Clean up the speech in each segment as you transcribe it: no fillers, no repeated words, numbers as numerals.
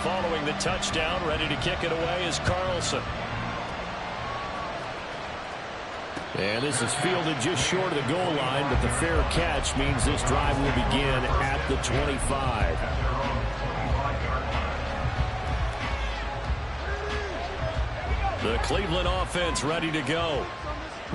Following the touchdown, ready to kick it away is Carlson. And this is fielded just short of the goal line, but the fair catch means this drive will begin at the 25. The Cleveland offense ready to go.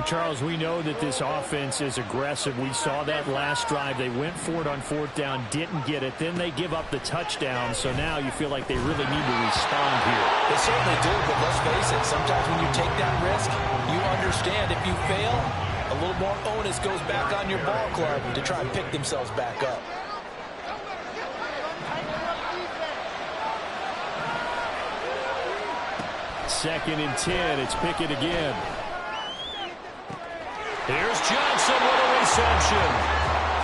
Charles, we know that this offense is aggressive. We saw that last drive. They went for it on fourth down, didn't get it. Then they give up the touchdown. So now you feel like they really need to respond here. They certainly do, but let's face it. Sometimes when you take that risk, you understand if you fail, a little more onus goes back on your ball club to try and pick themselves back up. Second and 10. It's Pickett again. Here's Johnson with a reception.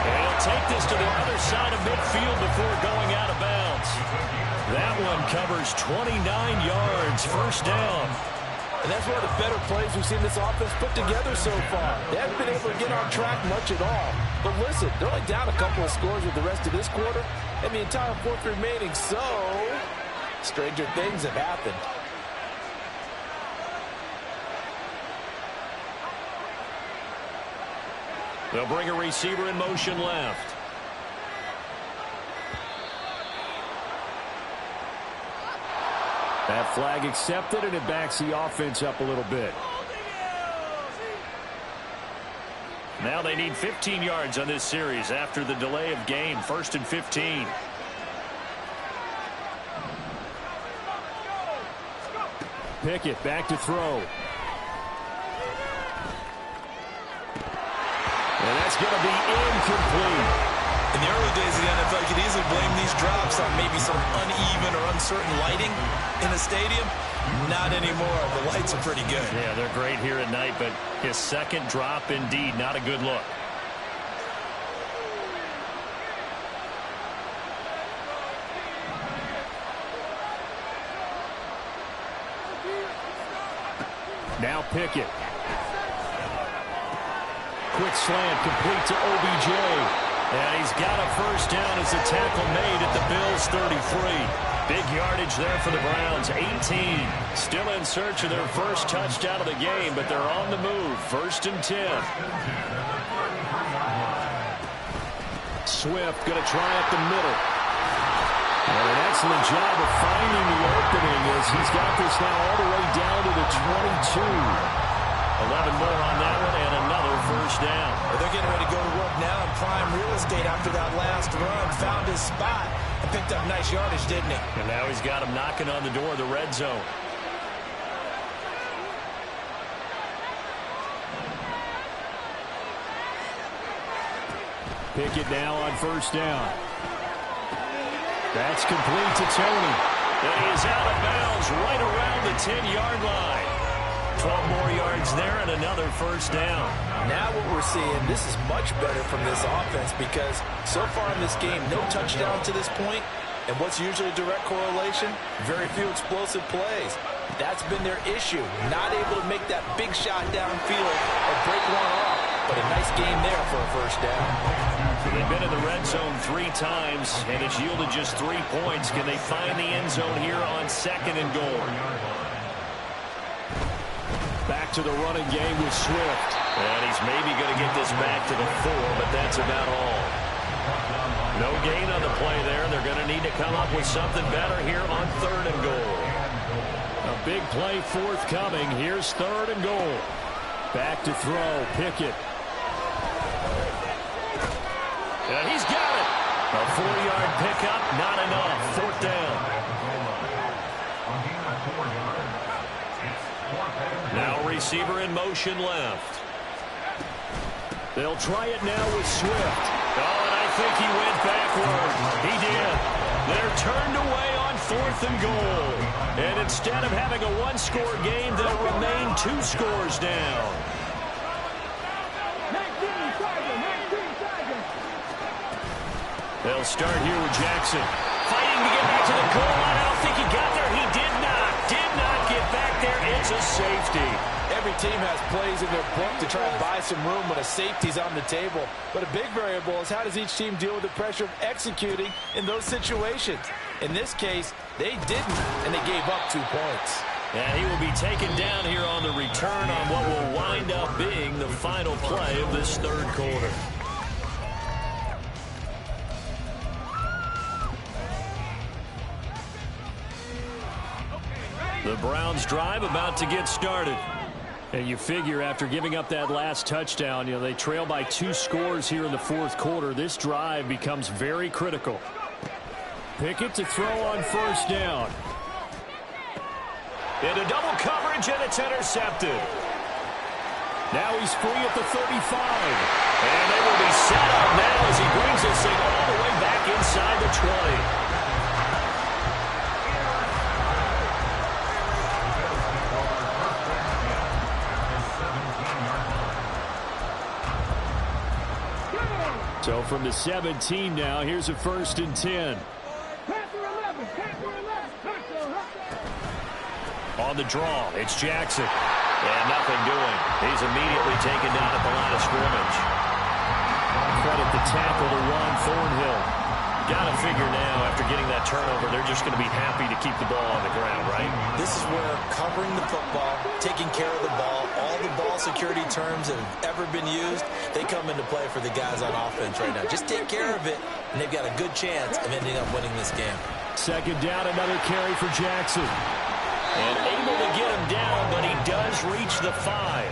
And he'll take this to the other side of midfield before going out of bounds. That one covers 29 yards, first down. And that's one of the better plays we've seen this offense put together so far. They haven't been able to get on track much at all. But listen, they're only down a couple of scores with the rest of this quarter and the entire fourth remaining. So, stranger things have happened. They'll bring a receiver in motion left. That flag accepted, and it backs the offense up a little bit. Now they need 15 yards on this series after the delay of game. First and 15. Pickett back to throw. And that's going to be incomplete. In the early days of the NFL, you could easily blame these drops on maybe some uneven or uncertain lighting in the stadium. Not anymore. The lights are pretty good. Yeah, they're great here at night, but his second drop, indeed, not a good look. Now Pickett. Quick slant complete to OBJ. And he's got a first down as the tackle made at the Bills' 33. Big yardage there for the Browns, 18. Still in search of their first touchdown of the game, but they're on the move. First and 10. Swift going to try up the middle. And an excellent job of finding the opening as he's got this now all the way down to the 22. 11 more on that one and another first down. They're getting ready to go to work now in prime real estate after that last run. Found his spot and picked up nice yardage, didn't he? And now he's got him knocking on the door of the red zone. Pickett now on first down. That's complete to Tony. And he is out of bounds right around the 10-yard line. 12 more yards there and another first down. Now what we're seeing, this is much better from this offense because so far in this game, no touchdown to this point. And what's usually a direct correlation? Very few explosive plays. That's been their issue. Not able to make that big shot downfield or break one off. But a nice game there for a first down. So they've been in the red zone 3 times, and it's yielded just 3 points. Can they find the end zone here on second and goal? Back to the running game with Swift. And he's maybe going to get this back to the 4, but that's about all. No gain on the play there. They're going to need to come up with something better here on third and goal. A big play forthcoming. Here's third and goal. Back to throw. Pickett. And he's got it. A 4-yard pickup, not enough. Fourth down. Now receiver in motion left. They'll try it now with Swift. Oh, and I think he went backward. He did. They're turned away on fourth and goal. And instead of having a 1-score game, they'll remain 2 scores down. They'll start here with Jackson. Fighting to get back to the goal line. I don't think he got there. He did not. Did not get back there. It's a safety. Every team has plays in their book to try and buy some room when a safety's on the table. But a big variable is how does each team deal with the pressure of executing in those situations. In this case, they didn't, and they gave up 2 points. And he will be taken down here on the return on what will wind up being the final play of this third quarter. The Browns drive about to get started. And you figure after giving up that last touchdown, they trail by 2 scores here in the fourth quarter. This drive becomes very critical. Pickett to throw on first down. Into double coverage, and it's intercepted. Now he's free at the 35. And they will be set up now as he brings this thing all the way back inside the 20. So from the 17 now, here's a 1st and 10. On the draw, it's Jackson. And nothing doing. He's immediately taken down at the line of scrimmage. Credit the tackle to Ron Thornhill. Got to figure now, after getting that turnover, they're just going to be happy to keep the ball on the ground, right? This is where covering the football, taking care of the ball, all the ball security terms that have ever been used, they come into play for the guys on offense right now. Just take care of it, and they've got a good chance of ending up winning this game. Second down, another carry for Jackson. And able to get him down, but he does reach the 5.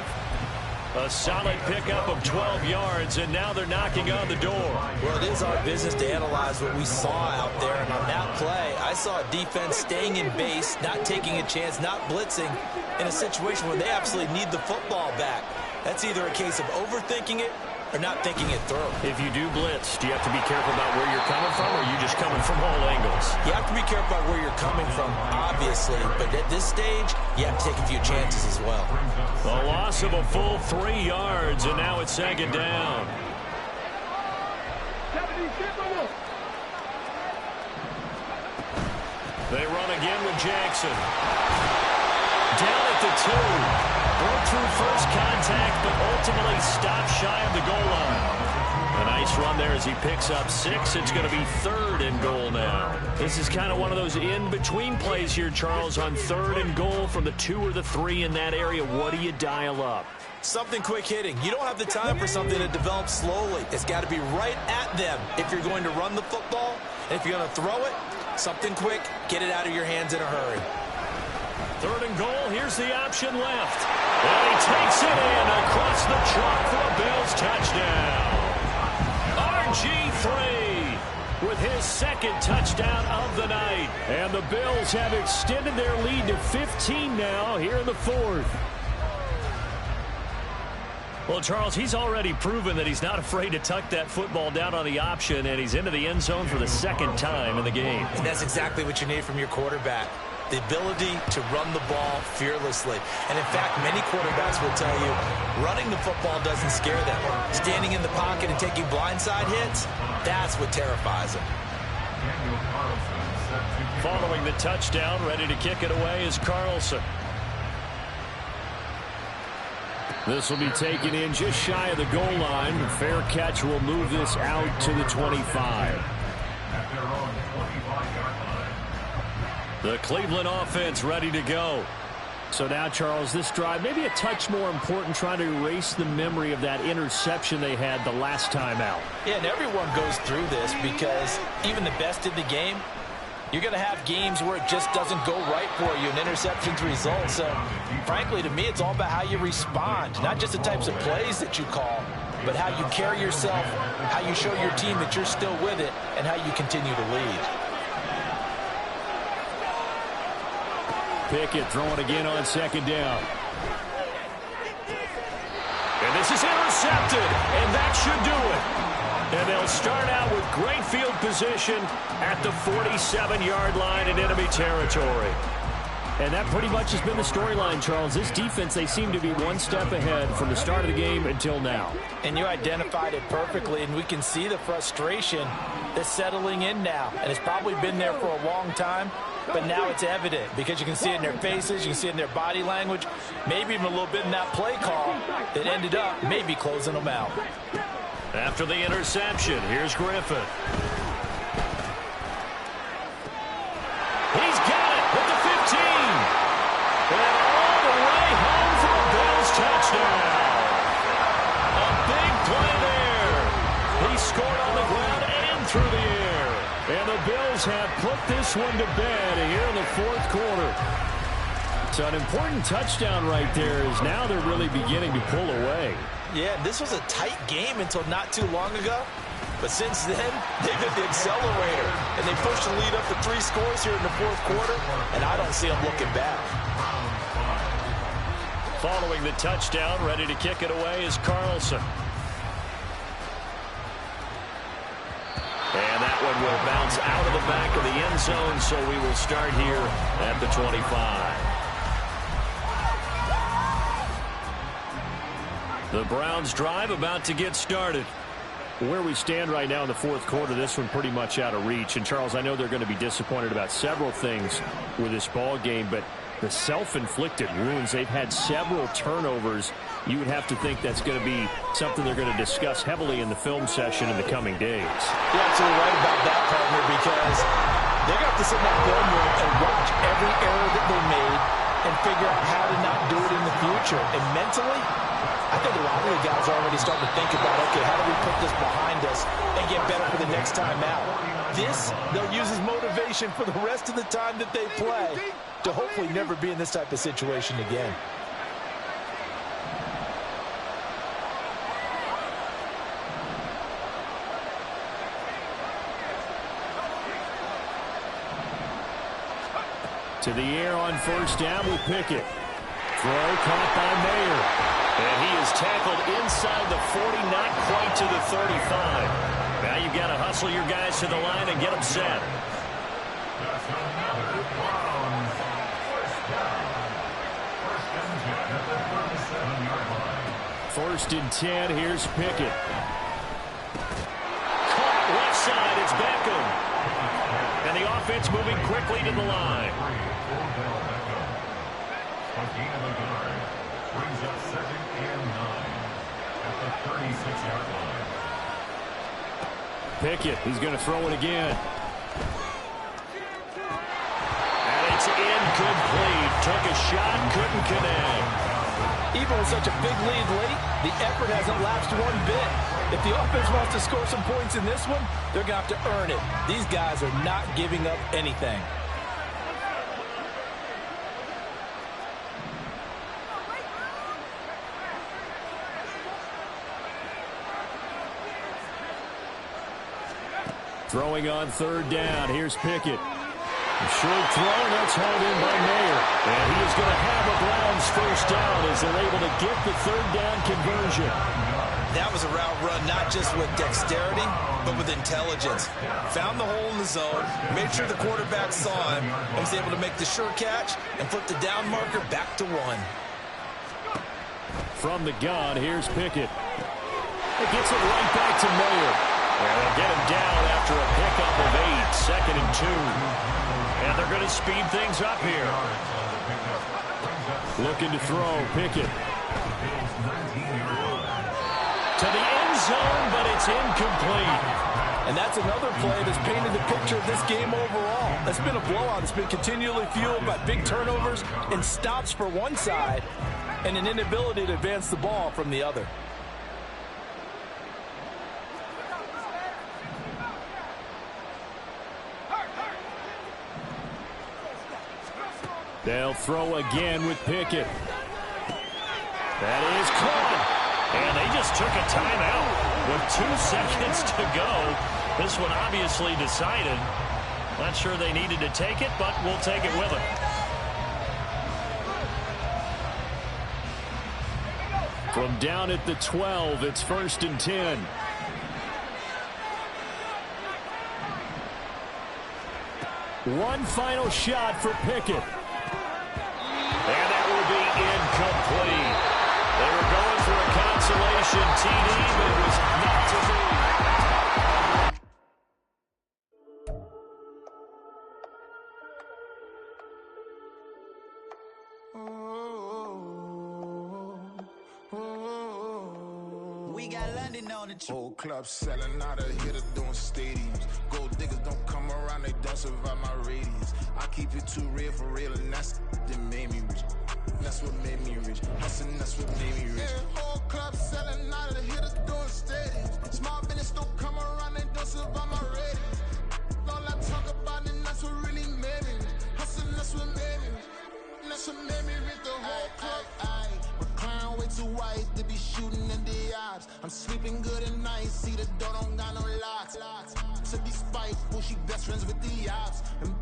A solid pickup of 12 yards, and now they're knocking on the door. Well, it is our business to analyze what we saw out there, and on that play, I saw a defense staying in base, not taking a chance, not blitzing, in a situation where they absolutely need the football back. That's either a case of overthinking it or not thinking it through. If you do blitz, do you have to be careful about where you're coming from, or are you just coming from all angles? You have to be careful about where you're coming from, obviously, but at this stage, you have to take a few chances as well. A loss of a full 3 yards, and now it's second down. They run again with Jackson. Down at the 2. Broke through first contact, but ultimately stopped shy of the goal line. A nice run there as he picks up 6. It's going to be 3rd and goal now. This is kind of one of those in-between plays here, Charles, on 3rd and goal from the 2 or the 3 in that area. What do you dial up? Something quick hitting. You don't have the time for something to develop slowly. It's got to be right at them if you're going to run the football. And if you're going to throw it, something quick, get it out of your hands in a hurry. 3rd and goal, here's the option left. And he takes it in across the chalk for a Bills touchdown. RG3 with his 2nd touchdown of the night. And the Bills have extended their lead to 15 now here in the 4th. Well, Charles, he's already proven that he's not afraid to tuck that football down on the option, and he's into the end zone for the 2nd time in the game. And that's exactly what you need from your quarterback. The ability to run the ball fearlessly. And in fact, many quarterbacks will tell you running the football doesn't scare them. Standing in the pocket and taking blindside hits, that's what terrifies them. Following the touchdown, ready to kick it away is Carlson. This will be taken in just shy of the goal line. The fair catch will move this out to the 25. The Cleveland offense ready to go. So now, Charles, this drive maybe a touch more important, trying to erase the memory of that interception they had the last time out. Yeah, and everyone goes through this because even the best in the game, you're going to have games where it just doesn't go right for you, and interceptions result. So, frankly, to me, it's all about how you respond, not just the types of plays that you call, but how you carry yourself, how you show your team that you're still with it, and how you continue to lead. Pickett throwing again on 2nd down. And this is intercepted, and that should do it. And they'll start out with great field position at the 47-yard line in enemy territory. And that pretty much has been the storyline, Charles. This defense, they seem to be one step ahead from the start of the game until now. And you identified it perfectly, and we can see the frustration that's settling in now. And it's probably been there for a long time, but now it's evident because you can see it in their faces, you can see it in their body language, maybe even a little bit in that play call that ended up maybe closing them out. After the interception, here's Griffin. And the Bills have put this one to bed here in the fourth quarter. So an important touchdown right there is now they're really beginning to pull away. Yeah, this was a tight game until not too long ago. But since then, they've hit the accelerator. And they pushed the lead up to 3 scores here in the fourth quarter. And I don't see them looking back. Following the touchdown, ready to kick it away is Carlson. And that one will bounce out of the back of the end zone, so we will start here at the 25. The Browns drive about to get started. Where we stand right now in the fourth quarter, this one pretty much out of reach. And, Charles, I know they're going to be disappointed about several things with this ball game, but the self-inflicted wounds, they've had several turnovers. You would have to think that's going to be something they're going to discuss heavily in the film session in the coming days. You're absolutely right about that, partner, because they're going to have to sit in that film room and watch every error that they made and figure out how to not do it in the future. And mentally, I think a lot of the guys are already starting to think about, okay, how do we put this behind us and get better for the next time out? This, they'll use as motivation for the rest of the time that they play to hopefully never be in this type of situation again. To the air on first down with Pickett. Throw caught by Mayer. And he is tackled inside the 40, not quite to the 35. Now you've got to hustle your guys to the line and get them set. First and 10, here's Pickett. Caught left side, it's Beckham. And the offense moving quickly to the line. Brings up 2nd and 9 at the 36-yard line. Pickett, he's going to throw it again. And it's incomplete. Took a shot, couldn't connect. Even with such a big lead late, the effort hasn't lapsed one bit. If the offense wants to score some points in this one, they're going to have to earn it. These guys are not giving up anything. Throwing on third down. Here's Pickett. A short throw, that's hauled in by Mayer. And he is going to have a Browns first down as they're able to get the third down conversion. That was a route run not just with dexterity, but with intelligence. Found the hole in the zone, made sure the quarterback saw him, and was able to make the sure catch and flip the down marker back to 1. From the gun, here's Pickett. It gets it right back to Mayer. And they'll get him down after a pickup of 8, 2nd and 2. And they're going to speed things up here. Looking to throw, Pickett. To the end zone, but it's incomplete. And that's another play that's painted the picture of this game overall. It's been a blowout. It's been continually fueled by big turnovers and stops for one side and an inability to advance the ball from the other. They'll throw again with Pickett. That is caught. And they just took a timeout with 2 seconds to go. This one obviously decided. Not sure they needed to take it, but we'll take it with them. From down at the 12, it's 1st and 10. One final shot for Pickett. And that will be incomplete. They were going for a consolation TD, but it was not to be. We got London on the trip. Whole club selling out of hitter doing stadiums. Gold diggers don't come around, they don't survive my radius. I keep it too real for real, and that's that made me rich. That's what made me rich. Hustling, that's what made me rich. Yeah, whole club selling out of hitters doing stadiums. Small business don't come around, they don't survive my radius. Don't I'm sleeping good at night, see the door don't got no locks. To be spiteful, she best friends with the ops. And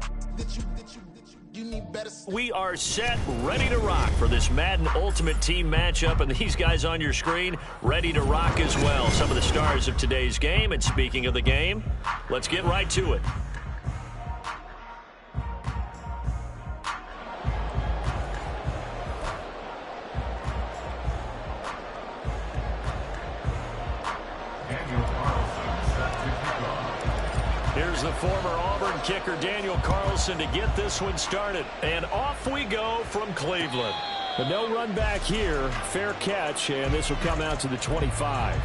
you need better. We are set, ready to rock for this Madden Ultimate Team matchup, and these guys on your screen ready to rock as well. Some of the stars of today's game, and speaking of the game, let's get right to it. Here's the former Auburn kicker, Daniel Carlson, to get this one started. And off we go from Cleveland. But no run back here. Fair catch, and this will come out to the 25.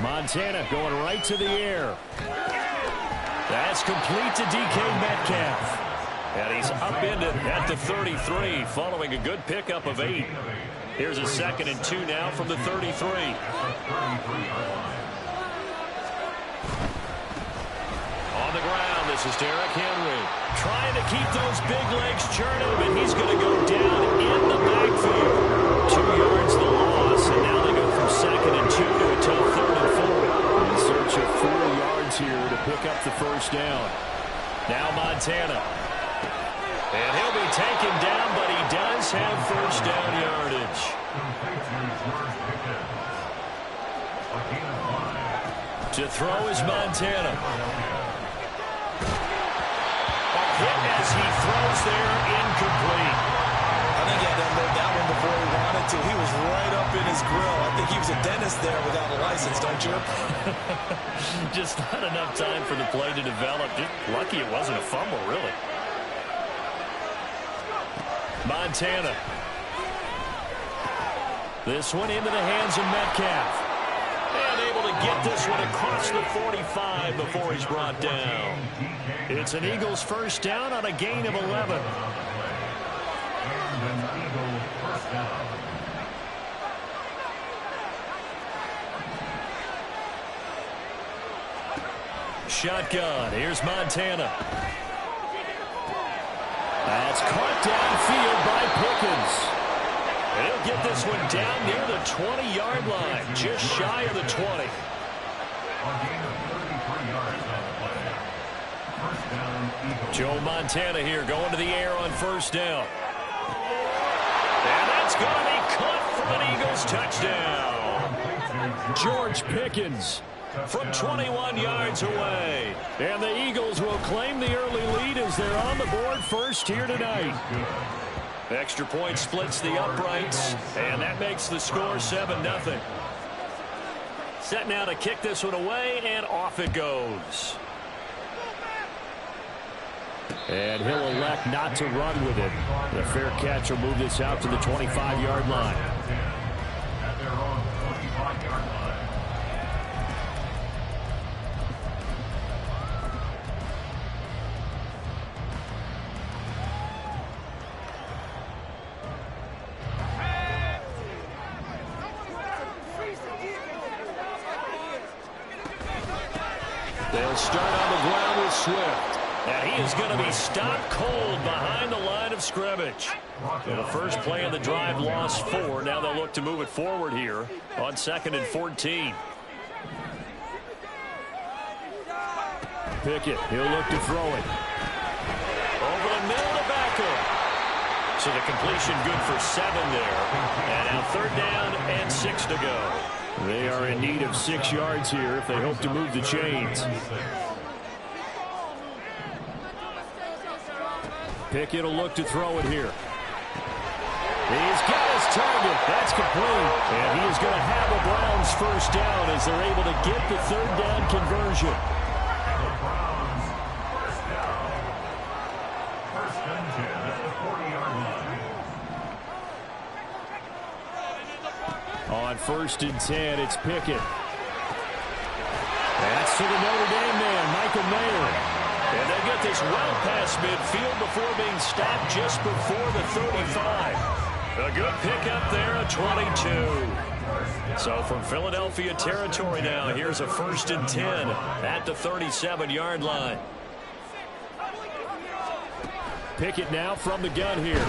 Montana going right to the air. That's complete to DK Metcalf. And he's upended at the 33 following a good pickup of 8. Here's a 2nd and 2 now from the 33. On the ground, this is Derrick Henry. Trying to keep those big legs churning, but he's going to go down in the backfield. 2 yards the loss, and now they go from 2nd and 2 to a tough 3rd and 4. In search of 4 yards here to pick up the first down. Now Montana. And he'll be taken down, but he does have first down yardage. To throw is Montana. A hit as he throws there, incomplete. I think he had to unload that one before he wanted to. He was right up in his grill. I think he was a dentist there without a license, don't you? Just not enough time for the play to develop. Just lucky it wasn't a fumble, really. Montana. This one into the hands of Metcalf. And able to get this one across the 45 before he's brought down. It's an Eagles first down on a gain of 11. Shotgun. Here's Montana. That's caught downfield by Pickens. He'll get this one down near the 20-yard line, just shy of the 20. Joe Montana here going to the air on first down. And that's going to be caught for an Eagles touchdown. George Pickens from 21 yards away. And the Eagles will claim the early lead as they're on the board first here tonight. Extra point splits the uprights, and that makes the score 7-0. Set now to kick this one away, and off it goes. And he'll elect not to run with it. The fair catch will move this out to the 25-yard line. They'll start on the ground with Swift. And he is going to be stopped cold behind the line of scrimmage. So the first play of the drive lost 4. Now they'll look to move it forward here on 2nd and 14. Pickett, he'll look to throw it. Over the middle to Beckham. So the completion good for 7 there. And now 3rd down and 6 to go. They are in need of 6 yards here if they hope to move the chains. Pickett will look to throw it here. He's got his target. That's complete. And he is going to have a Browns first down as they're able to get the 3rd down conversion. On 1st and 10, it's Pickett. Pass to the Notre Dame man, Michael Mayer. And they get this well past midfield before being stopped just before the 35. A good pickup there, a 22. So from Philadelphia territory now, here's a 1st and 10 at the 37-yard line. Pickett now from the gun here.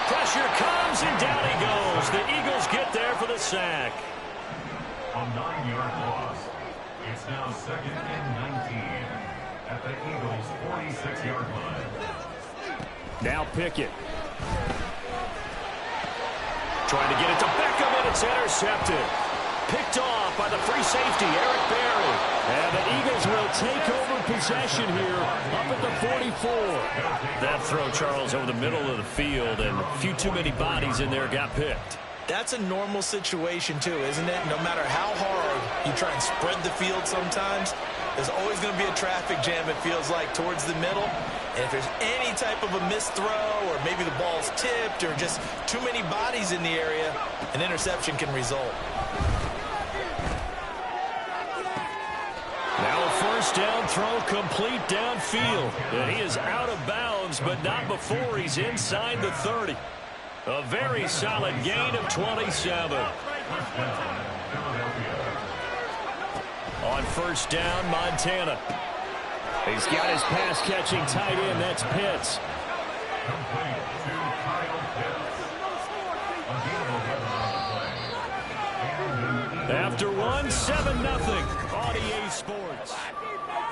Pressure comes, and down he goes. The Eagles get there for the sack. A 9-yard loss. It's now 2nd and 19 at the Eagles' 46-yard line. Now Pickett. Trying to get it to Beckham, and it's intercepted. Picked off by the free safety, Eric Berry. And the Eagles will take over possession here up at the 44. That throw, Charles, over the middle of the field, and a few too many bodies in there got picked. That's a normal situation, too, isn't it? No matter how hard you try and spread the field sometimes, there's always going to be a traffic jam, it feels like, towards the middle. And if there's any type of a missed throw, or maybe the ball's tipped, or just too many bodies in the area, an interception can result. Now a 1st down throw complete downfield. And he is out of bounds, but not before he's inside the 30. A very solid gain of 27. On 1st down, Montana. He's got his pass-catching tight end. That's Pitts. Complete to Kyle Pitts. After one, 7-0 on EA Sports.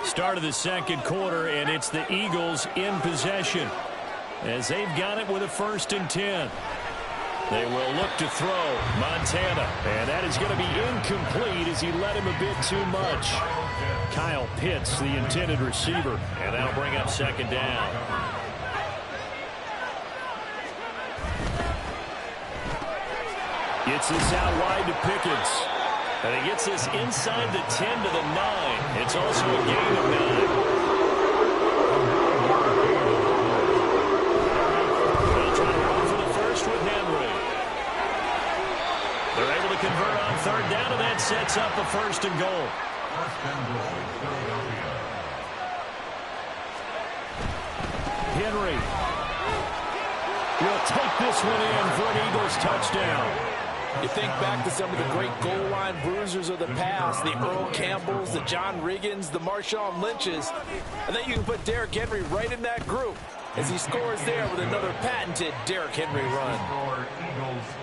Start of the 2nd quarter, and it's the Eagles in possession as they've got it with a 1st and 10. They will look to throw. Montana. And that is going to be incomplete as he led him a bit too much. Kyle Pitts, the intended receiver. And that'll bring up 2nd down. Gets this out wide to Pickens. And he gets this inside the 10 to the 9. It's also a gain of 9. They'll try to run for the 1st with Henry. They're able to convert on 3rd down, and that sets up a 1st and goal. 1st and goal, Philadelphia. Henry will take this one in for an Eagles touchdown. You think back to some of the great goal line bruisers of the past, the Earl Campbells, the John Riggins, the Marshawn Lynches. I think you can put Derrick Henry right in that group as he scores there with another patented Derrick Henry run.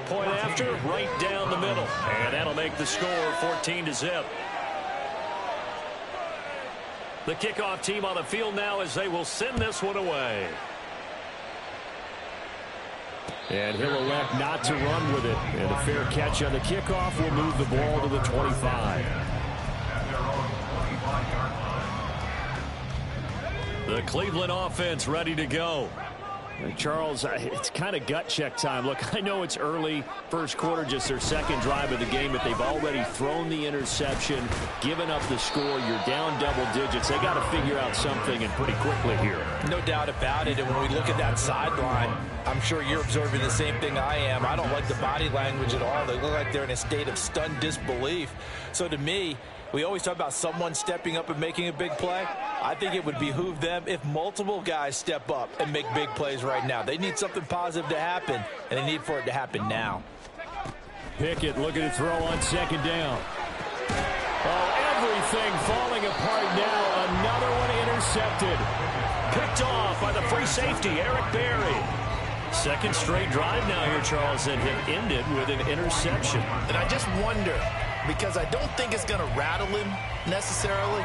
Point after, right down the middle. And that'll make the score 14-0. The kickoff team on the field now as they will send this one away. And he'll elect not to run with it. And a fair catch on the kickoff will move the ball to the 25. The Cleveland offense ready to go. Charles, it's kind of gut check time. Look, I know it's early, 1st quarter, just their 2nd drive of the game, but they've already thrown the interception, given up the score. You're down double digits. They got to figure out something, and pretty quickly here. No doubt about it. And when we look at that sideline, I'm sure you're observing the same thing I am. I don't like the body language at all. They look like they're in a state of stunned disbelief. So to me, we always talk about someone stepping up and making a big play. I think it would behoove them if multiple guys step up and make big plays right now. They need something positive to happen, and they need for it to happen now. Pickett looking to throw on 2nd down. Oh, everything falling apart now. Another one intercepted. Picked off by the free safety, Eric Berry. 2nd straight drive now here, Charles, that have ended with an interception. And I just wonder, because I don't think it's going to rattle him necessarily,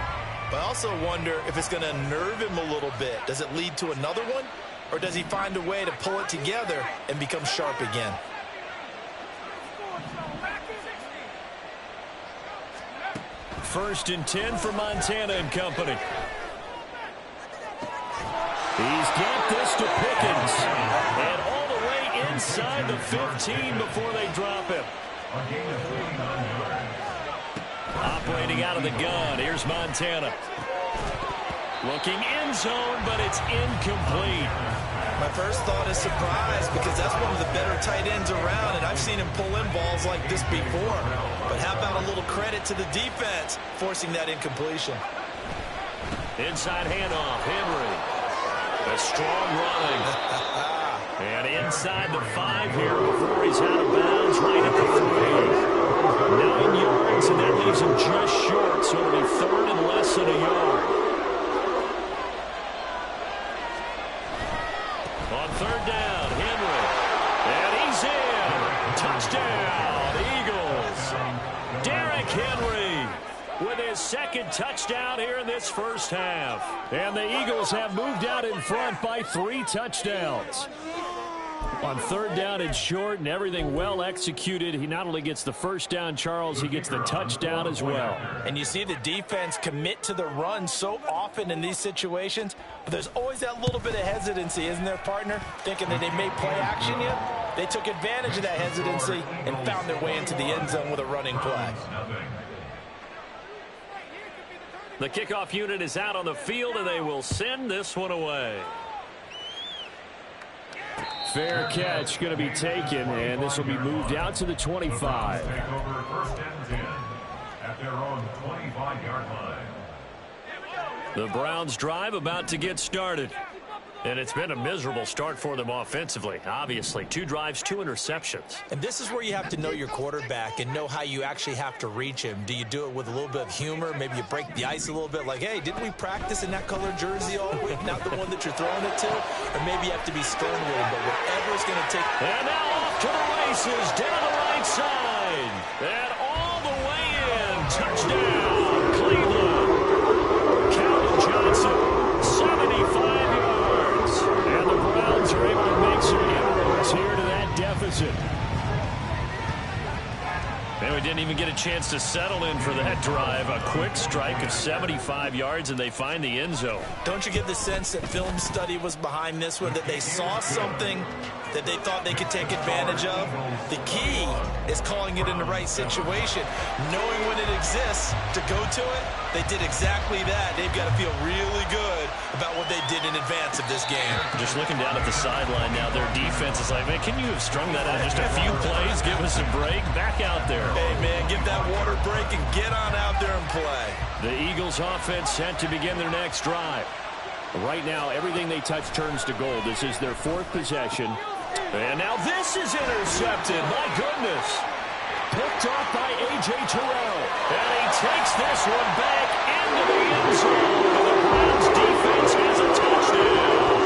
but I also wonder if it's going to nerve him a little bit. Does it lead to another one, or does he find a way to pull it together and become sharp again? First and 10 for Montana and company. He's got this to Pickens. And all the way inside the 15 before they drop him. Operating out of the gun. Here's Montana. Looking end zone, but it's incomplete. My first thought is surprise because that's one of the better tight ends around, and I've seen him pull in balls like this before. But how about a little credit to the defense forcing that incompletion? Inside handoff, Henry. A strong running. And inside the 5 here before he's out of bounds, right at the 3. 9 yards, and that leaves him just short, so it'll be 3rd and less than a yard. On 3rd down, Henry. And he's in. Touchdown, Eagles. Derrick Henry with his 2nd touchdown here in this first half. And the Eagles have moved out in front by 3 touchdowns. On 3rd down and short, and everything well executed. He not only gets the first down, Charles, he gets the touchdown as well. And you see the defense commit to the run so often in these situations, but there's always that little bit of hesitancy, isn't there, partner? Thinking that they may play action you. They took advantage of that hesitancy and found their way into the end zone with a running play. The kickoff unit is out on the field, and they will send this one away. Fair catch going to be taken, and this will be moved out to the 25. Take over 1st and 10 at their own 25-yard line. The Browns drive about to get started. And it's been a miserable start for them offensively, obviously. 2 drives, 2 interceptions. And this is where you have to know your quarterback and know how you actually have to reach him. Do you do it with a little bit of humor? Maybe you break the ice a little bit, like, hey, didn't we practice in that color jersey all week? Not the one that you're throwing it to? Or maybe you have to be stern with him, but whatever it's going to take. And now off to the races, down the right side. And all the way in. Touchdown, Cleveland. Calvin Johnson, 75 yards. And the Browns are able to make some inroads here to that deficit. And we didn't even get a chance to settle in for that drive. A quick strike of 75 yards, and they find the end zone. Don't you get the sense that film study was behind this one, that they saw something that they thought they could take advantage of? The key is calling it in the right situation. Knowing when it exists to go to it, they did exactly that. They've got to feel really good about what they did in advance of this game. Just looking down at the sideline now, their defense is like, man, can you have strung that out just a few plays? Give us a break. Back out there. Hey, man, give that water break and get on out there and play. The Eagles offense set to begin their next drive. Right now, everything they touch turns to gold. This is their 4th possession. And now this is intercepted. My goodness. Picked off by A.J. Terrell. And he takes this one back into the end zone. And the Browns defense has a touchdown.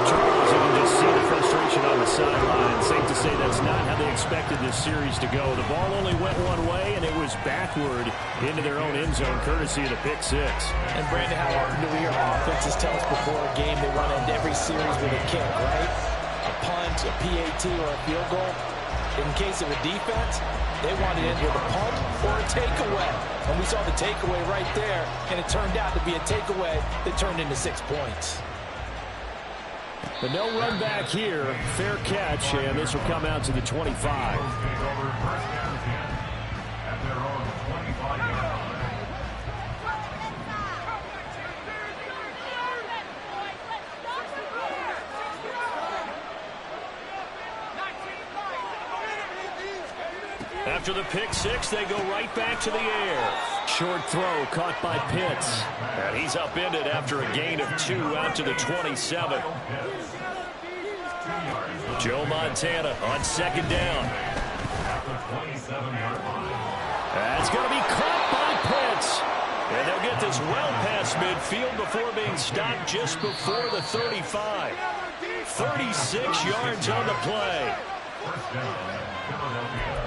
Charles, you can just see the frustration on the sideline. Safe to say that's not how they expected this series to go. The ball only went one way, and it was backward into their own end zone, courtesy of the pick 6. And, Brandon, how often do we hear offenses tell us before a game they want to end every series with a kick, right? A punt, a PAT, or a field goal. In case of a defense, they want to end with a punt or a takeaway. And we saw the takeaway right there, and it turned out to be a takeaway that turned into 6 points. But no run back here. Fair catch, and this will come out to the 25. Take over 1st and 10 at their own 25-yard line. After the pick 6, they go right back to the air. Short throw caught by Pitts. And he's upended after a gain of 2 out to the 27. Joe Montana on 2nd down. That's going to be caught by Pitts. And they'll get this well past midfield before being stopped just before the 35. 36 yards on the play. First down, Philadelphia.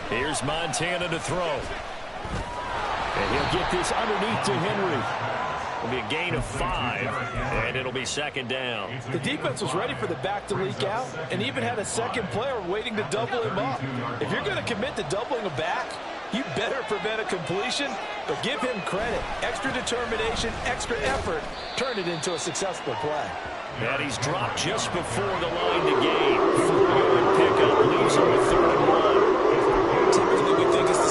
Here's Montana to throw. And he'll get this underneath to Henry. It'll be a gain of 5, and it'll be 2nd down. The defense was ready for the back to leak out and even had a second player waiting to double him up. If you're going to commit to doubling a back, you better prevent a completion, but give him credit. Extra determination, extra effort, turned it into a successful play. And he's dropped just before the line to gain. 4-yard pickup leaves him with 3rd and 1. Typically, we think it's the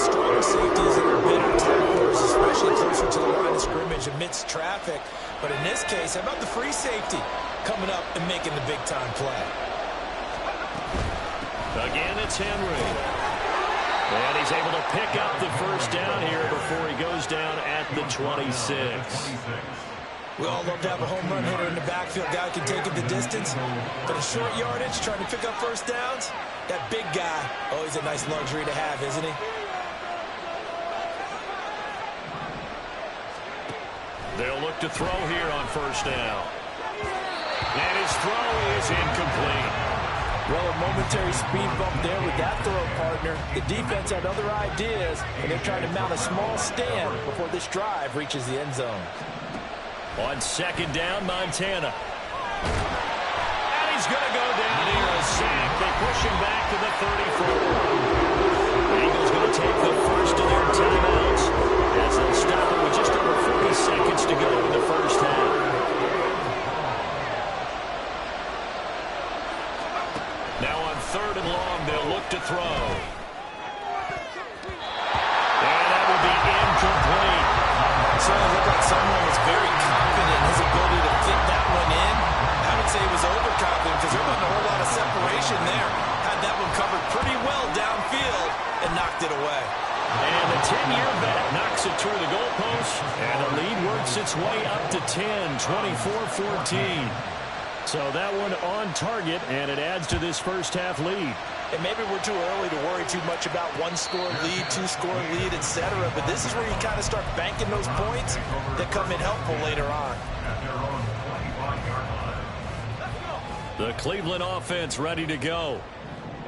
against traffic. But in this case, how about the free safety coming up and making the big-time play? Again, it's Henry. And he's able to pick up the first down here before he goes down at the 26. We all love to have a home run hitter in the backfield. Guy can take it the distance. But a short yardage, trying to pick up first downs, that big guy, always a nice luxury to have, isn't he? They'll look to throw here on first down. And his throw is incomplete. Well, a momentary speed bump there with that throw, partner. The defense had other ideas, and they're trying to mount a small stand before this drive reaches the end zone. On second down, Montana. And he's going to go down here, a sack. They push him back to the 34. Eagles going to take the first of their timeouts as they'll stop it with just over 40 seconds to go in the first half. Now on third and long, they'll look to throw. And that will be incomplete. Certainly looked like someone was very confident in his ability to fit that one in. I would say he was overconfident because there wasn't a whole lot of separation there. Had that one covered pretty well downfield and knocked it away. And the 10-year vet knocks it through the goalpost, and the lead works its way up to 10, 24-14. So that one on target, and it adds to this first half lead. And maybe we're too early to worry too much about one-score lead, two-score lead, etc. But this is where you kind of start banking those points that come in helpful later on. The Cleveland offense ready to go.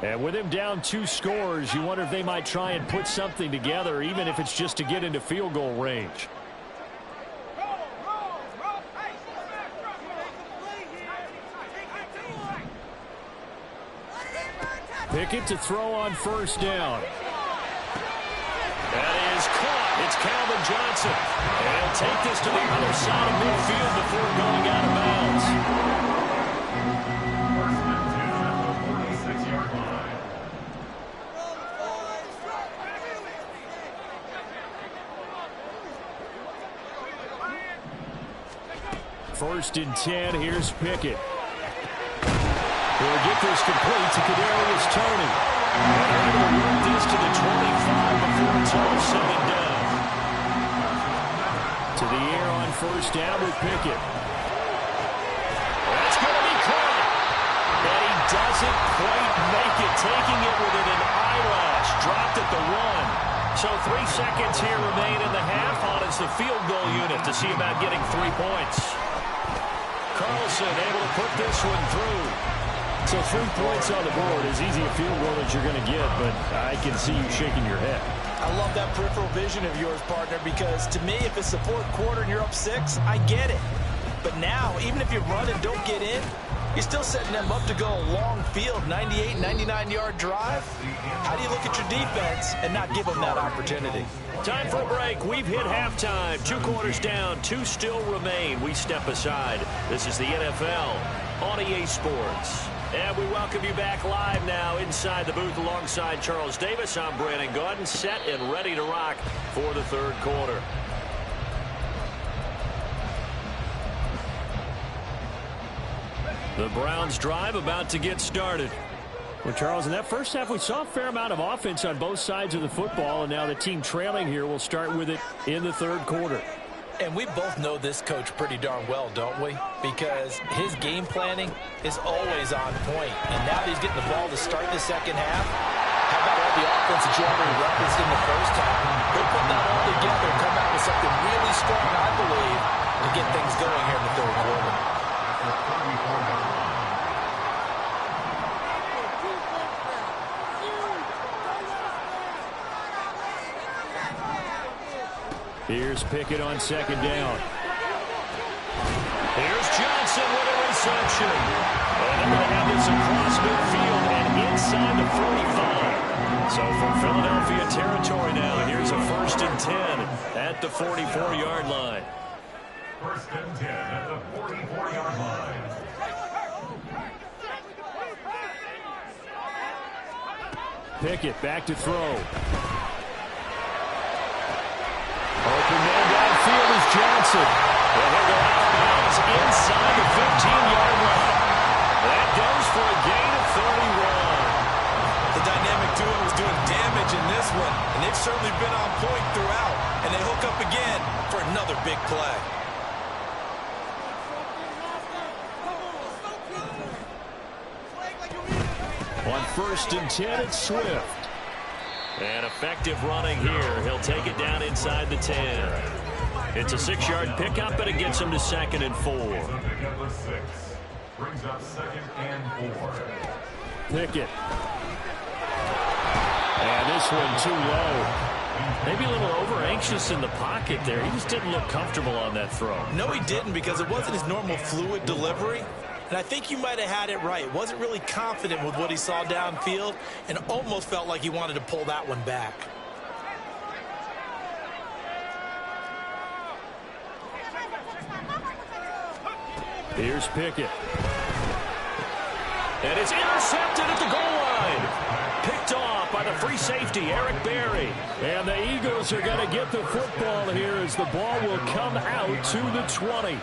And with him down 2 scores, you wonder if they might try and put something together, even if it's just to get into field goal range. Pickett to throw on first down. That is caught. It's Calvin Johnson. And he'll take this to the other side of midfield before going out of bounds. First and 10, here's Pickett. He'll get this complete to Kadarius Toney. And they're able to work this to the 25 before it's all said and done. To the air on first down with Pickett. That's going to be caught. And he doesn't quite make it, taking it within an eyelash. Dropped at the 1. So 3 seconds here remain in the half. On is the field goal unit to see about getting 3 points. Carlson able to put this one through. So 3 points on the board, as easy a field goal as you're going to get, but I can see you shaking your head. I love that peripheral vision of yours, partner, because to me, if it's the 4th quarter and you're up 6, I get it. But now, even if you run and don't get in, you're still setting them up to go a long field, 98, 99-yard drive. How do you look at your defense and not give them that opportunity? Time for a break. We've hit halftime. 2 quarters down, 2 still remain. We step aside. This is the NFL on EA Sports. And we welcome you back live now inside the booth alongside Charles Davis. I'm Brandon Gaudin, set and ready to rock for the 3rd quarter. The Browns drive about to get started. Well, Charles, in that first half, we saw a fair amount of offense on both sides of the football, and now the team trailing here will start with it in the 3rd quarter. And we both know this coach pretty darn well, don't we? Because his game planning is always on point. And now that he's getting the ball to start the second half, how about all the offense that you already referenced in the first half? They'll put that all together and come out with something really strong, I believe, to get things going here in the 3rd quarter. Here's Pickett on second down. Here's Johnson with a reception. And they're going to have this across midfield and inside the 45. So from Philadelphia territory now, here's a 1st and 10 at the 44-yard line. 1st and 10 at the 44-yard line. Pickett back to throw. Open man downfield is Johnson. And he'll go out of bounds inside the 15-yard line. That goes for a gain of 31. The dynamic duo is doing damage in this one, and they've certainly been on point throughout. And they hook up again for another big play. On 1st and 10, it's Swift. And effective running here. He'll take it down inside the 10. It's a 6-yard pickup, and it gets him to 2nd and 4. Brings up 2nd and 4. Pickett. And this one too low. Maybe a little over-anxious in the pocket there. He just didn't look comfortable on that throw. No, he didn't, because it wasn't his normal fluid delivery. And I think you might have had it right. Wasn't really confident with what he saw downfield and almost felt like he wanted to pull that one back. Here's Pickett. And it's intercepted at the goal line. Picked off by the free safety, Eric Berry. And the Eagles are going to get the football here as the ball will come out to the 20.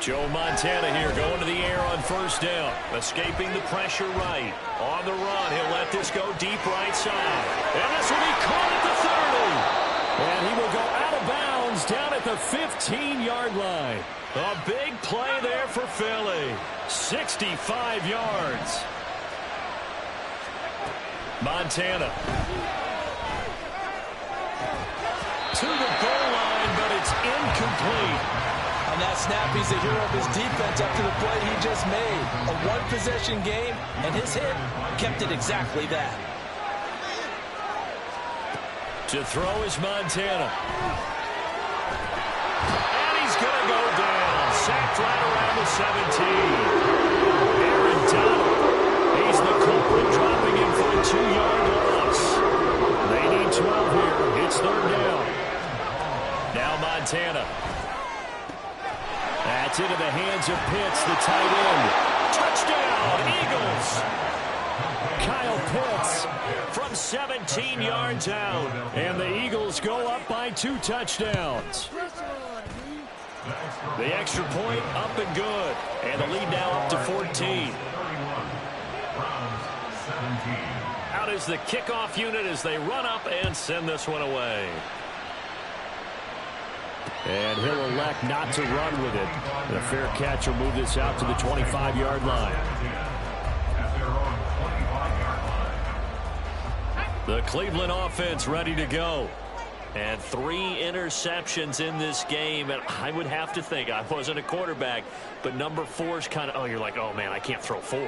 Joe Montana here going to the air on 1st down. Escaping the pressure right. On the run, he'll let this go deep right side. And this will be caught at the 30. And he will go out of bounds down at the 15-yard line. A big play there for Philly. 65 yards. Montana. To the goal line, but it's incomplete. On that snap, he's the hero of his defense up to the play he just made. A one-possession game, and his hit kept it exactly that. To throw is Montana. And he's going to go down. Sacked right around the 17. Aaron Donald. He's the culprit, dropping him for a 2-yard loss. They need 12 here. It's 3rd down. Now Montana. That's into the hands of Pitts, the tight end. Touchdown, Eagles. Kyle Pitts from 17 yards out. And the Eagles go up by 2 touchdowns. The extra point up and good. And the lead now up to 14. Out is the kickoff unit as they run up and send this one away. And he'll elect not to run with it. The fair catch will move this out to the 25-yard line. The Cleveland offense ready to go. And 3 interceptions in this game. And I would have to think, I wasn't a quarterback, but number 4's kind of, you're like, oh, man, I can't throw 4.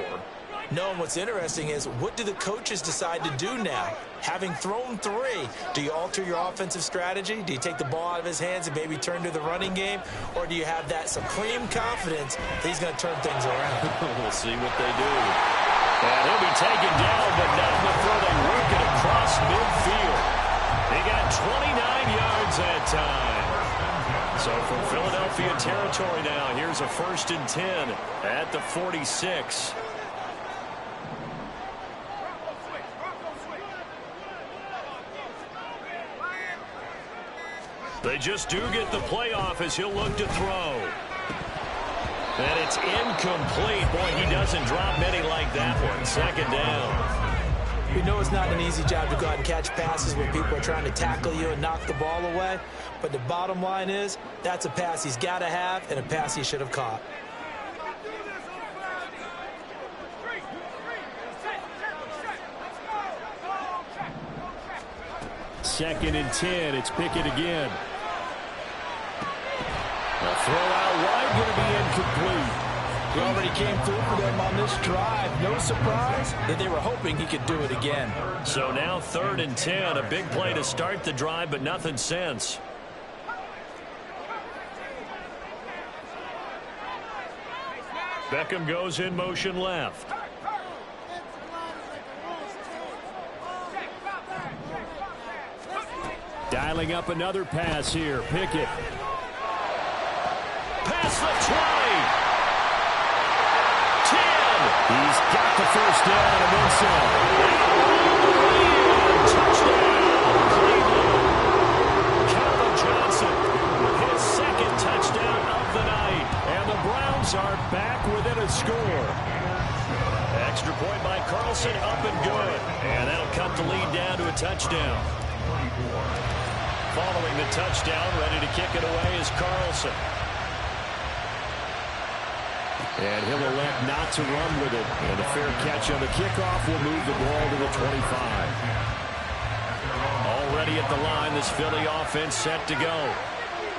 No, and what's interesting is, what do the coaches decide to do now? Having thrown 3, do you alter your offensive strategy? Do you take the ball out of his hands and maybe turn to the running game? Or do you have that supreme confidence that he's going to turn things around? We'll see what they do. And he'll be taken down, but not before they work it across midfield. They got 29 yards that time. So from Philadelphia territory now, here's a 1st and 10 at the 46. They just do get the playoff as he'll look to throw. And it's incomplete. Boy, he doesn't drop many like that one. 2nd down. We know it's not an easy job to go out and catch passes when people are trying to tackle you and knock the ball away. But the bottom line is, that's a pass he's got to have and a pass he should have caught. Second and 10. It's Pickett again. The throw out wide going to be incomplete. He already came through for them on this drive. No surprise that they were hoping he could do it again. So now 3rd and 10. A big play to start the drive, but nothing since. Beckham goes in motion left. Dialing up another pass here. Pickett. Pass the 20. 10. He's got the 1st down and then some. Touchdown, Cleveland. the lead down to a touchdown. Following the touchdown, ready to kick it away is Carlson. And he'll elect not to run with it. And a fair catch on the kickoff will move the ball to the 25. Already at the line, this Philly offense set to go.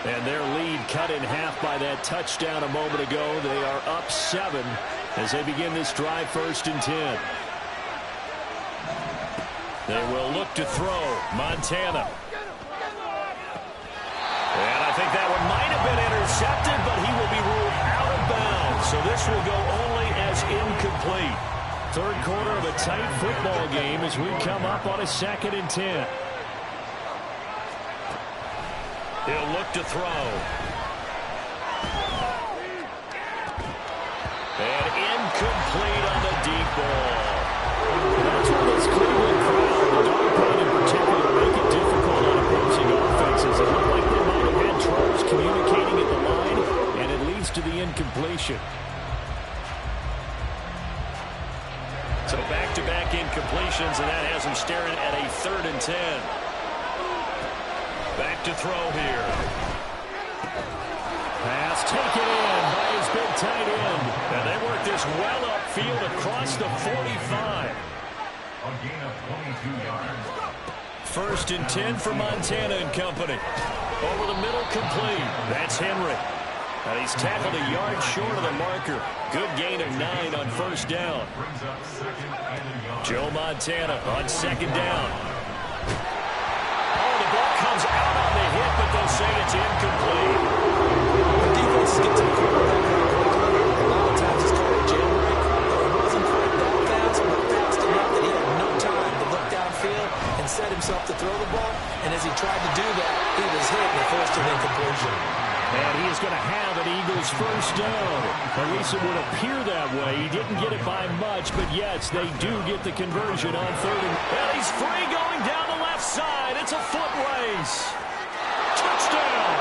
And their lead cut in half by that touchdown a moment ago. They are up 7 as they begin this drive, 1st and 10. They will look to throw. Montana. And I think that one might have been intercepted, but he will be ruled out of bounds. So this will go only as incomplete. 3rd quarter of a tight football game as we come up on a 2nd and 10. He'll look to throw. And incomplete on the deep ball. That's where this Cleveland crowd, the dog pound in particular, make it difficult on opposing offenses. It looked like they might have had troubles communicating at the line, and it leads to the incompletion. So back-to-back incompletions, and that has him staring at a 3rd and 10. Back to throw here. Pass taken in by his big tight end. And they work this well upfield across the 45. A gain of 22 yards. 1st and 10 for Montana and company. Over the middle, complete. That's Henry. And he's tackled a yard short of the marker. Good gain of 9 on 1st down. Brings up 2nd and a yard. Joe Montana on 2nd down. Oh, the ball comes out on the hit, but they'll say it's incomplete. The defense gets a quarterback out quickly. A lot of times it's called a jailbreak. It wasn't quite that fast, but fast enough that he had no time to look downfield and set himself to throw the ball. And as he tried to do that, he was hit and forced an incompletion. And he is going to have an Eagles 1st down. At least it would appear that way. He didn't get it by much, but yes, they do get the conversion on 3rd and... And he's free going down the left side. It's a foot race. Touchdown.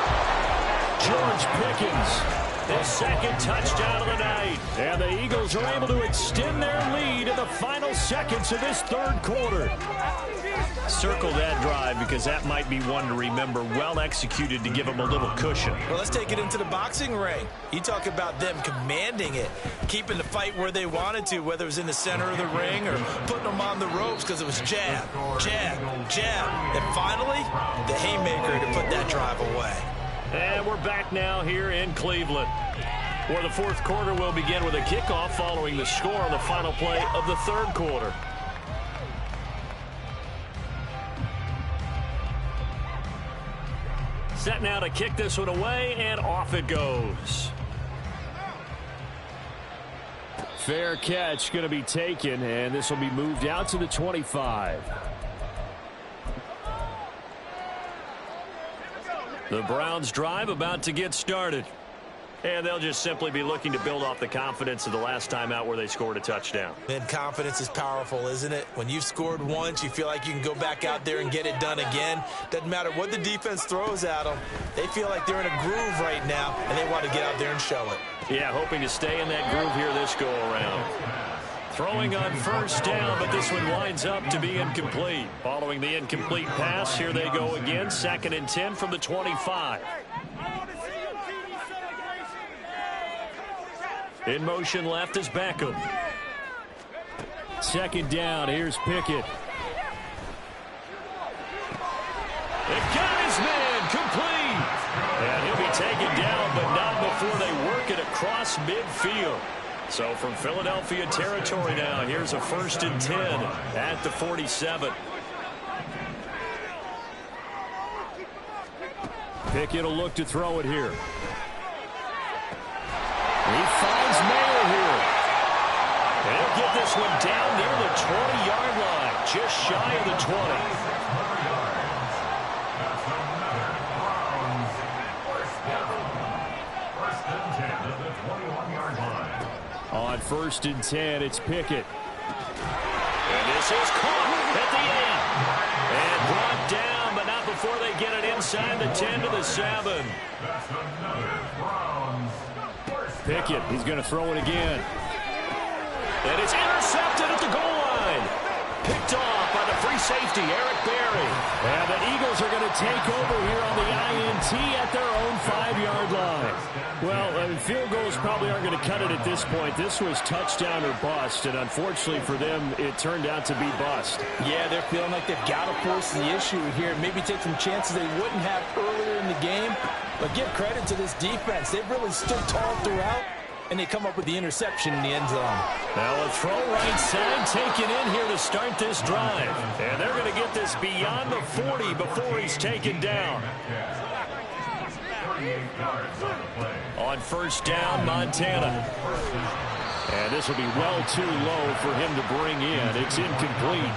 George Pickens. The 2nd touchdown of the night. And the Eagles are able to extend their lead in the final seconds of this 3rd quarter. Circle that drive because that might be one to remember. Well executed to give them a little cushion. Well, let's take it into the boxing ring. You talk about them commanding it, keeping the fight where they wanted to, whether it was in the center of the ring or putting them on the ropes because it was jab, jab, jab. And finally, the haymaker to put that drive away. And we're back now here in Cleveland, where the 4th quarter will begin with a kickoff following the score on the final play of the 3rd quarter. Set now to kick this one away, and off it goes. Fair catch going to be taken, and this will be moved out to the 25. The Browns drive about to get started. And they'll just simply be looking to build off the confidence of the last time out where they scored a touchdown. And confidence is powerful, isn't it? When you've scored once, you feel like you can go back out there and get it done again. Doesn't matter what the defense throws at them. They feel like they're in a groove right now, and they want to get out there and show it. Yeah, hoping to stay in that groove here this go-around. Throwing on 1st down, but this one winds up to be incomplete. Following the incomplete pass, here they go again. 2nd and 10 from the 25. In motion left is Beckham. 2nd down, here's Pickett. They got his man, complete. And he'll be taken down, but not before they work it across midfield. So from Philadelphia territory now, here's a 1st and 10 at the 47. Pickett will look to throw it here. He finds Mayer here. And he'll get this one down near the 20-yard line, just shy of the 20. On 1st and 10, it's Pickett. And this is caught at the 8. And brought down, but not before they get it inside the 10 to the 7. Pickett, he's going to throw it again. And it's intercepted at the goal line. Picked off by the free safety, Eric Berry. And the Eagles are going to take over here on the INT at their own 5-yard line. Well, field goals probably aren't going to cut it at this point. This was touchdown or bust, and unfortunately for them, it turned out to be bust. Yeah, they're feeling like they've got to force the issue here. Maybe take some chances they wouldn't have earlier in the game. But give credit to this defense. They've really stood tall throughout, and they come up with the interception in the end zone. Now a throw right side taken in here to start this drive. And they're going to get this beyond the 40 before he's taken down. On first down, Montana. And this will be well too low for him to bring in. It's incomplete.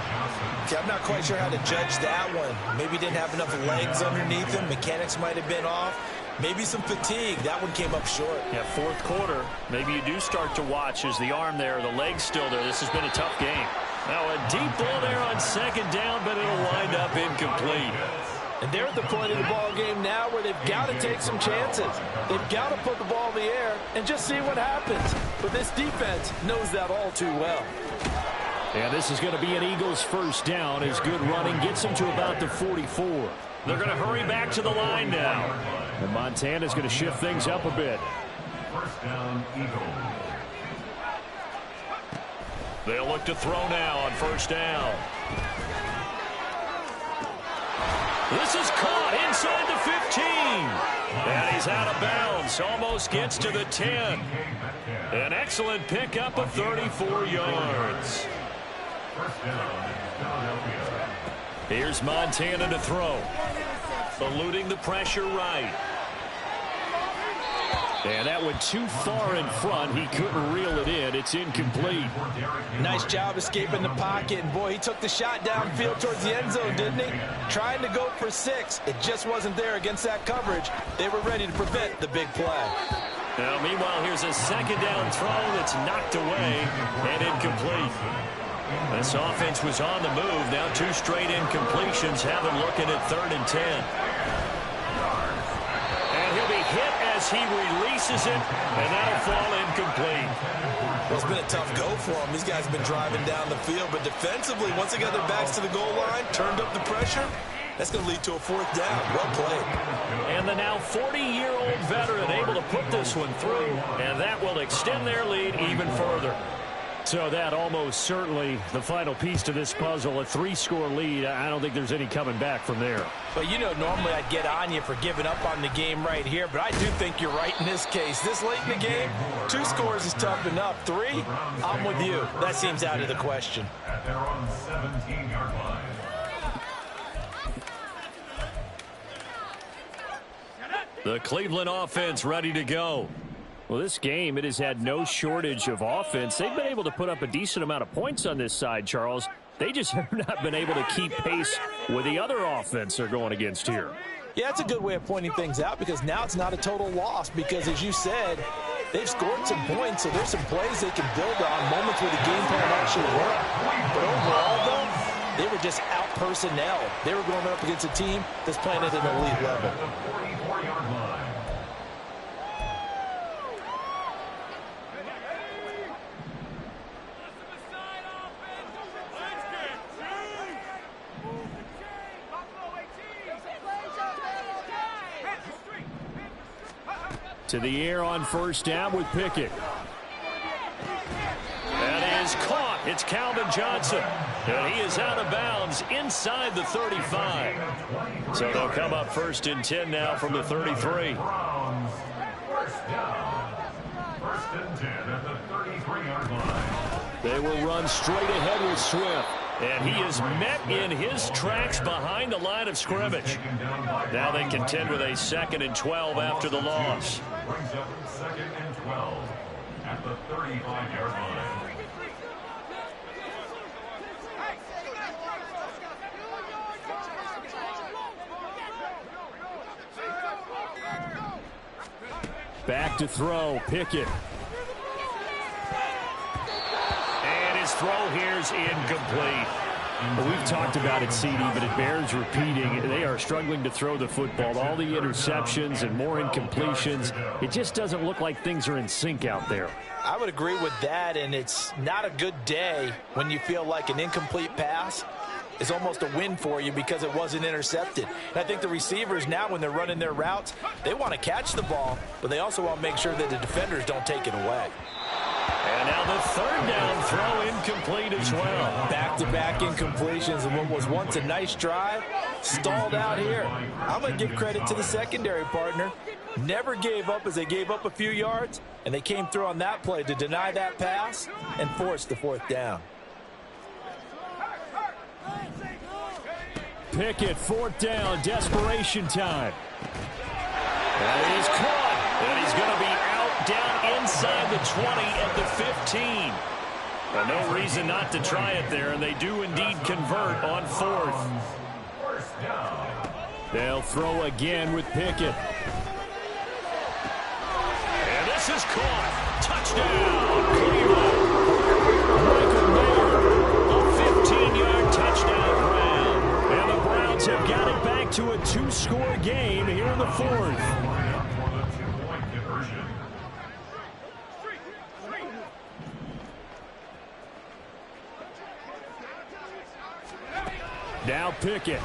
Okay, I'm not quite sure how to judge that one. Maybe didn't have enough legs underneath him. Mechanics might have been off. Maybe some fatigue. That one came up short. Yeah, fourth quarter. Maybe you do start to watch as the arm there, the leg's still there. This has been a tough game. Now a deep ball there on second down, but it'll wind up incomplete. And they're at the point of the ball game now where they've got to take some chances. They've got to put the ball in the air and just see what happens. But this defense knows that all too well. And this is going to be an Eagles first down as good running gets them to about the 44. They're going to hurry back to the line now. And Montana's going to shift things up a bit. First down, Eagles. They'll look to throw now on first down. This is caught inside the 15. And he's out of bounds. Almost gets to the 10. An excellent pickup of 34 yards. Here's Montana to throw. Eluding the pressure right. And that went too far in front. He couldn't reel it in. It's incomplete. Nice job escaping the pocket. And, boy, he took the shot downfield towards the end zone, didn't he? Trying to go for 6. It just wasn't there against that coverage. They were ready to prevent the big play. Now, meanwhile, here's a second down throw that's knocked away and incomplete. This offense was on the move. Now 2 straight incompletions have them looking at 3rd and 10. And he'll be hit as he releases it, and that'll fall incomplete. Well, it's been a tough go for them. These guys have been driving down the field, but defensively, once they got their backs to the goal line, turned up the pressure, that's going to lead to a 4th down. Well played. And the now 40-year-old veteran able to put this one through, and that will extend their lead even further. So that almost certainly the final piece to this puzzle, a 3-score lead. I don't think there's any coming back from there. But, you know, normally I'd get on you for giving up on the game right here, but I do think you're right in this case. This late in the game, 2 scores is tough enough. 3, I'm with you. That seems out of the question. At their own 17-yard line. The Cleveland offense ready to go. Well, this game, it has had no shortage of offense. They've been able to put up a decent amount of points on this side, Charles. They just have not been able to keep pace with the other offense they're going against here. Yeah, that's a good way of pointing things out because now it's not a total loss because, as you said, they've scored some points, so there's some plays they can build on, moments where the game plan actually worked. But overall, though, they were just out personnel. They were going up against a team that's playing at an elite level. 44-yard line. To the air on first down with Pickett. That is caught. It's Calvin Johnson. And he is out of bounds inside the 35. So they'll come up 1st and 10 now from the 33. Browns. First down. 1st and 10 at the 33-yard line. They will run straight ahead with Swift. And he is met in his tracks behind the line of scrimmage. Now they contend with a 2nd and 12 after the loss. Brings up 2nd and 12 at the 35-yard line. Back to throw, Pickett. And his throw here is incomplete. Well, we've talked about it, CD, but it bears repeating. They are struggling to throw the football. All the interceptions and more incompletions. It just doesn't look like things are in sync out there. I would agree with that, and it's not a good day when you feel like an incomplete pass is almost a win for you because it wasn't intercepted. And I think the receivers now, when they're running their routes, they want to catch the ball, but they also want to make sure that the defenders don't take it away. And now the third down throw incomplete as well. Back-to-back incompletions, and what was once a nice drive stalled out here. I'm going to give credit to the secondary partner. Never gave up as they gave up a few yards, and they came through on that play to deny that pass and force the fourth down. Pickett, fourth down, desperation time. And he's caught, and he's going to be out down inside the 20 at the 15. Well, no reason not to try it there, and they do indeed convert on fourth. They'll throw again with Pickett. And this is caught. Touchdown, Cleveland. Michael Mayer, a 15-yard touchdown round. And the Browns have got it back to a 2-score game here in the fourth. Now Pickett.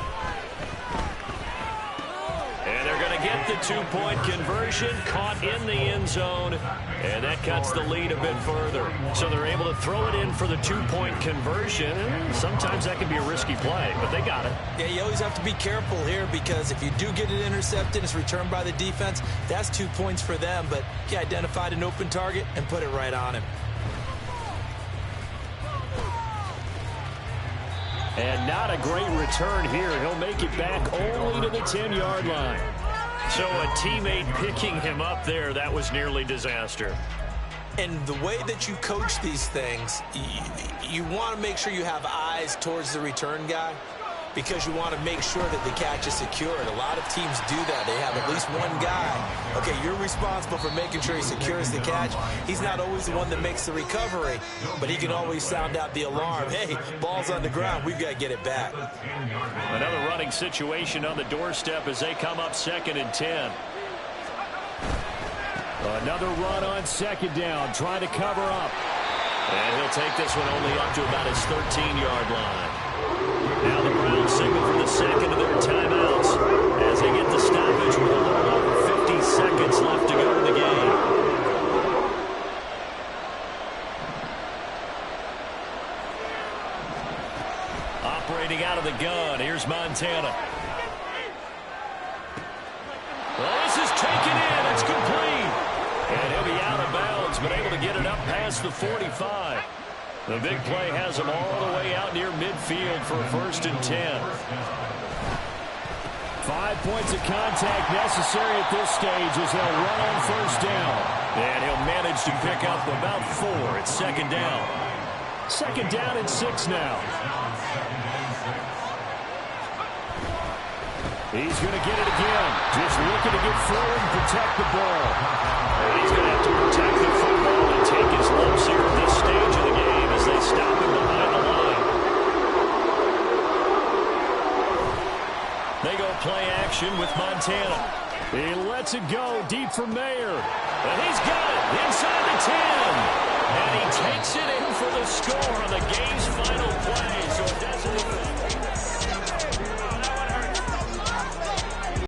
And they're going to get the 2-point conversion, caught in the end zone, and that cuts the lead a bit further. So they're able to throw it in for the 2-point conversion. Sometimes that can be a risky play, but they got it. Yeah, you always have to be careful here because if you do get it intercepted, it's returned by the defense, that's 2 points for them, but he identified an open target and put it right on him. And not a great return here. He'll make it back only to the 10-yard line. So a teammate picking him up there, that was nearly disaster. And the way that you coach these things, you want to make sure you have eyes towards the return guy because you want to make sure that the catch is secured. A lot of teams do that. They have at least one guy. Okay, you're responsible for making sure he secures the catch. He's not always the one that makes the recovery, but he can always sound out the alarm. Hey, ball's on the ground. We've got to get it back. Another running situation on the doorstep as they come up 2nd and 10. Another run on 2nd down, trying to cover up. And he'll take this one only up to about his 13-yard line. Now the Browns signal for the second of their timeouts as they get the stoppage with a little over 50 seconds left to go in the game. Operating out of the gun, here's Montana. Well, this is taken in. It's complete. And he'll be out of bounds, but able to get it up past the 45. The big play has him all the way out near midfield for 1st and 10. 5 points of contact necessary at this stage as they'll run on 1st down. And he'll manage to pick up about 4 at 2nd down. 2nd down and 6 now. He's going to get it again. Just looking to get forward and protect the ball. And he's going to have to protect the football and take his lumps here at this stage of the game as they stop him behind the line. They go play action with Montana. He lets it go deep for Mayer. And he's got it inside the 10. And he takes it in for the score on the game's final play.